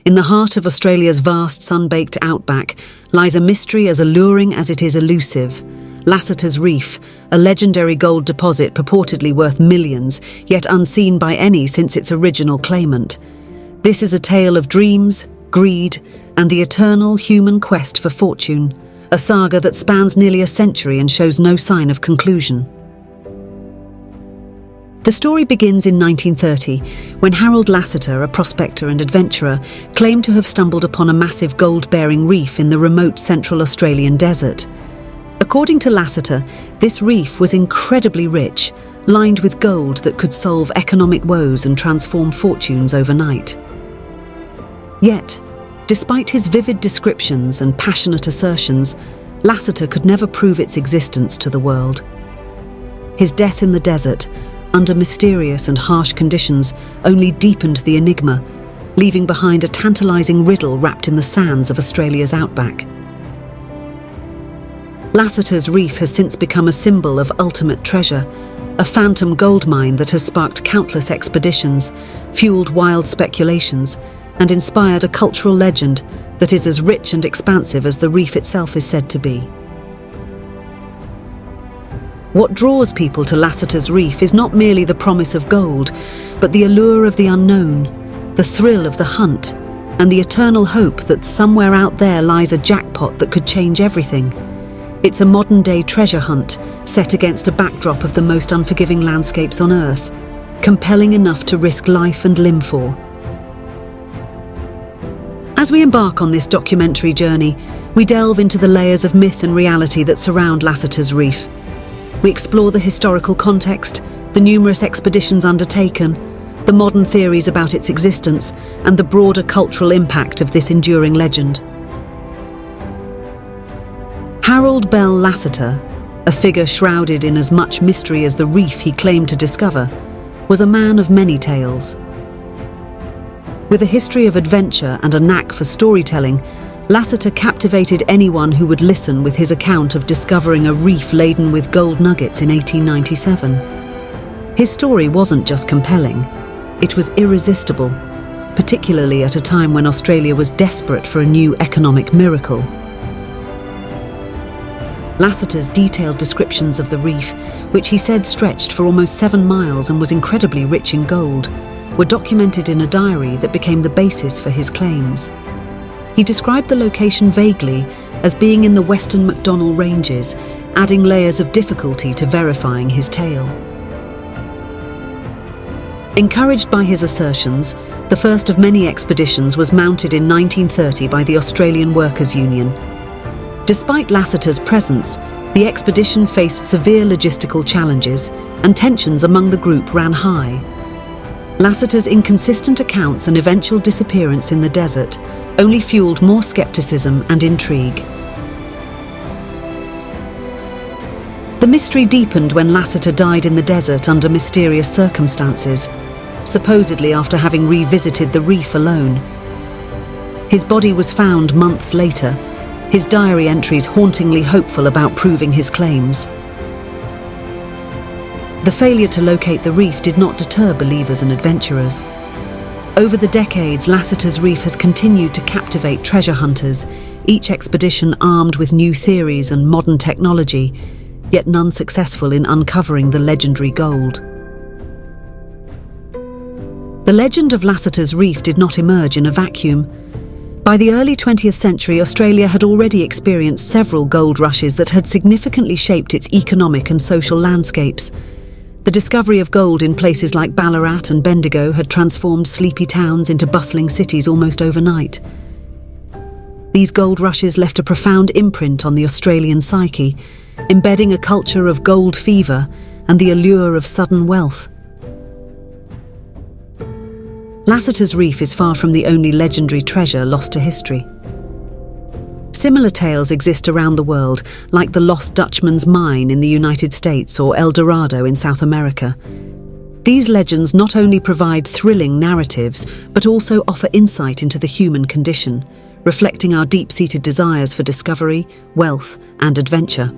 In the heart of Australia's vast sun-baked outback lies a mystery as alluring as it is elusive. Lasseter's Reef, a legendary gold deposit purportedly worth millions, yet unseen by any since its original claimant. This is a tale of dreams, greed, and the eternal human quest for fortune, a saga that spans nearly a century and shows no sign of conclusion. The story begins in 1930, when Harold Lasseter, a prospector and adventurer, claimed to have stumbled upon a massive gold-bearing reef in the remote central Australian desert. According to Lasseter, this reef was incredibly rich, lined with gold that could solve economic woes and transform fortunes overnight. Yet, despite his vivid descriptions and passionate assertions, Lasseter could never prove its existence to the world. His death in the desert, under mysterious and harsh conditions, only deepened the enigma, leaving behind a tantalizing riddle wrapped in the sands of Australia's outback. Lasseter's Reef has since become a symbol of ultimate treasure, a phantom gold mine that has sparked countless expeditions, fueled wild speculations, and inspired a cultural legend that is as rich and expansive as the reef itself is said to be. What draws people to Lasseter's Reef is not merely the promise of gold, but the allure of the unknown, the thrill of the hunt, and the eternal hope that somewhere out there lies a jackpot that could change everything. It's a modern-day treasure hunt set against a backdrop of the most unforgiving landscapes on Earth, compelling enough to risk life and limb for. As we embark on this documentary journey, we delve into the layers of myth and reality that surround Lasseter's Reef. We explore the historical context, the numerous expeditions undertaken, the modern theories about its existence, and the broader cultural impact of this enduring legend. Harold Bell Lasseter, a figure shrouded in as much mystery as the reef he claimed to discover, was a man of many tales. With a history of adventure and a knack for storytelling, Lasseter captivated anyone who would listen with his account of discovering a reef laden with gold nuggets in 1897. His story wasn't just compelling, it was irresistible, particularly at a time when Australia was desperate for a new economic miracle. Lasseter's detailed descriptions of the reef, which he said stretched for almost 7 miles and was incredibly rich in gold, were documented in a diary that became the basis for his claims. He described the location vaguely as being in the Western McDonnell Ranges, adding layers of difficulty to verifying his tale. Encouraged by his assertions, the first of many expeditions was mounted in 1930 by the Australian Workers' Union. Despite Lasseter's presence, the expedition faced severe logistical challenges, and tensions among the group ran high. Lasseter's inconsistent accounts and eventual disappearance in the desert only fueled more skepticism and intrigue. The mystery deepened when Lasseter died in the desert under mysterious circumstances, supposedly after having revisited the reef alone. His body was found months later, his diary entries hauntingly hopeful about proving his claims. The failure to locate the reef did not deter believers and adventurers. Over the decades, Lasseter's Reef has continued to captivate treasure hunters, each expedition armed with new theories and modern technology, yet none successful in uncovering the legendary gold. The legend of Lasseter's Reef did not emerge in a vacuum. By the early 20th century, Australia had already experienced several gold rushes that had significantly shaped its economic and social landscapes. The discovery of gold in places like Ballarat and Bendigo had transformed sleepy towns into bustling cities almost overnight. These gold rushes left a profound imprint on the Australian psyche, embedding a culture of gold fever and the allure of sudden wealth. Lasseter's Reef is far from the only legendary treasure lost to history. Similar tales exist around the world, like the Lost Dutchman's Mine in the United States or El Dorado in South America. These legends not only provide thrilling narratives, but also offer insight into the human condition, reflecting our deep-seated desires for discovery, wealth, and adventure.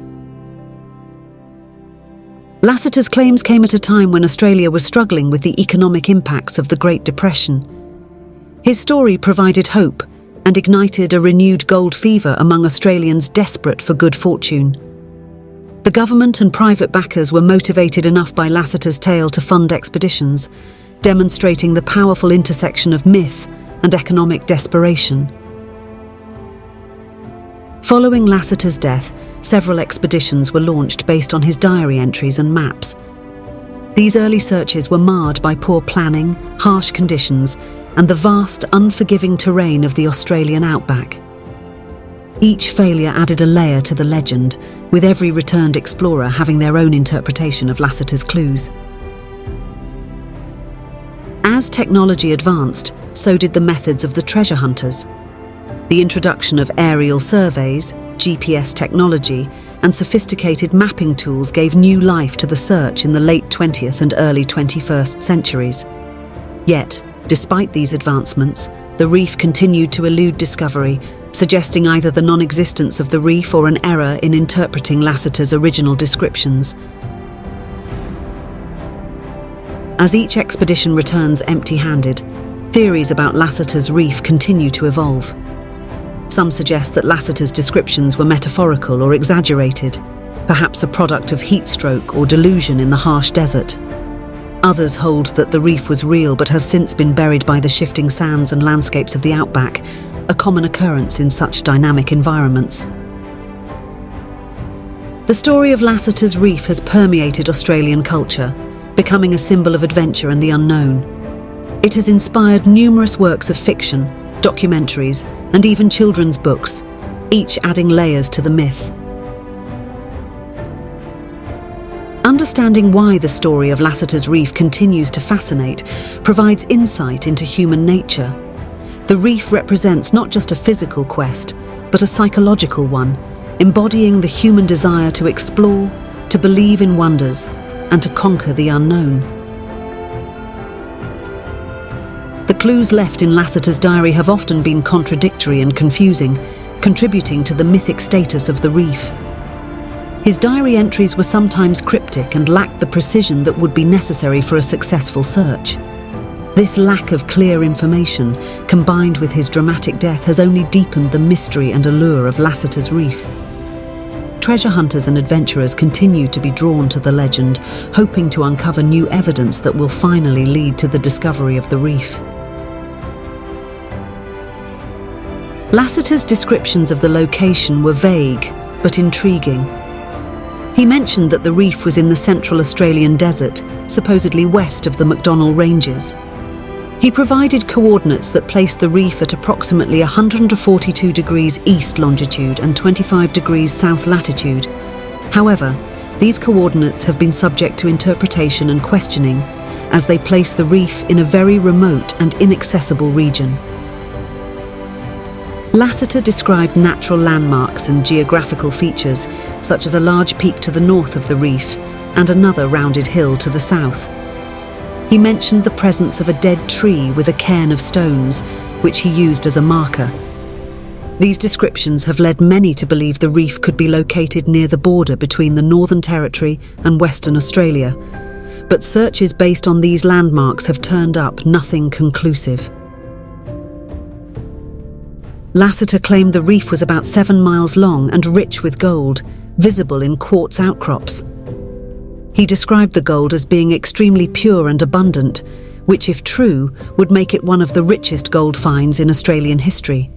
Lasseter's claims came at a time when Australia was struggling with the economic impacts of the Great Depression. His story provided hope and ignited a renewed gold fever among Australians desperate for good fortune. The government and private backers were motivated enough by Lasseter's tale to fund expeditions, demonstrating the powerful intersection of myth and economic desperation. Following Lasseter's death, several expeditions were launched based on his diary entries and maps. These early searches were marred by poor planning, harsh conditions, and the vast, unforgiving terrain of the Australian outback. Each failure added a layer to the legend, with every returned explorer having their own interpretation of Lasseter's clues. As technology advanced, so did the methods of the treasure hunters. The introduction of aerial surveys, GPS technology, and sophisticated mapping tools gave new life to the search in the late 20th and early 21st centuries. Yet, despite these advancements, the reef continued to elude discovery, suggesting either the non-existence of the reef or an error in interpreting Lasseter's original descriptions. As each expedition returns empty-handed, theories about Lasseter's reef continue to evolve. Some suggest that Lasseter's descriptions were metaphorical or exaggerated, perhaps a product of heat stroke or delusion in the harsh desert. Others hold that the reef was real but has since been buried by the shifting sands and landscapes of the outback, a common occurrence in such dynamic environments. The story of Lasseter's reef has permeated Australian culture, becoming a symbol of adventure and the unknown. It has inspired numerous works of fiction, documentaries, and even children's books, each adding layers to the myth. Understanding why the story of Lasseter's reef continues to fascinate provides insight into human nature. The reef represents not just a physical quest, but a psychological one, embodying the human desire to explore, to believe in wonders, and to conquer the unknown. The clues left in Lasseter's diary have often been contradictory and confusing, contributing to the mythic status of the reef. His diary entries were sometimes cryptic and lacked the precision that would be necessary for a successful search. This lack of clear information, combined with his dramatic death, has only deepened the mystery and allure of Lasseter's reef. Treasure hunters and adventurers continue to be drawn to the legend, hoping to uncover new evidence that will finally lead to the discovery of the reef. Lasseter's descriptions of the location were vague, but intriguing. He mentioned that the reef was in the central Australian desert, supposedly west of the McDonnell Ranges. He provided coordinates that placed the reef at approximately 142 degrees east longitude and 25 degrees south latitude. However, these coordinates have been subject to interpretation and questioning, as they place the reef in a very remote and inaccessible region. Lasseter described natural landmarks and geographical features, such as a large peak to the north of the reef and another rounded hill to the south. He mentioned the presence of a dead tree with a cairn of stones, which he used as a marker. These descriptions have led many to believe the reef could be located near the border between the Northern Territory and Western Australia, but searches based on these landmarks have turned up nothing conclusive. Lasseter claimed the reef was about 7 miles long and rich with gold, visible in quartz outcrops. He described the gold as being extremely pure and abundant, which, if true, would make it one of the richest gold finds in Australian history.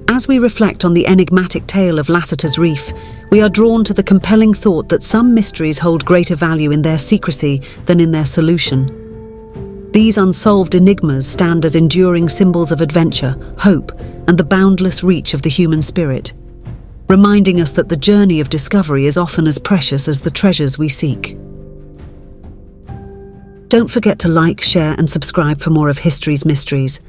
As we reflect on the enigmatic tale of Lasseter's reef, we are drawn to the compelling thought that some mysteries hold greater value in their secrecy than in their solution. These unsolved enigmas stand as enduring symbols of adventure, hope, and the boundless reach of the human spirit, reminding us that the journey of discovery is often as precious as the treasures we seek. Don't forget to like, share, and subscribe for more of history's mysteries.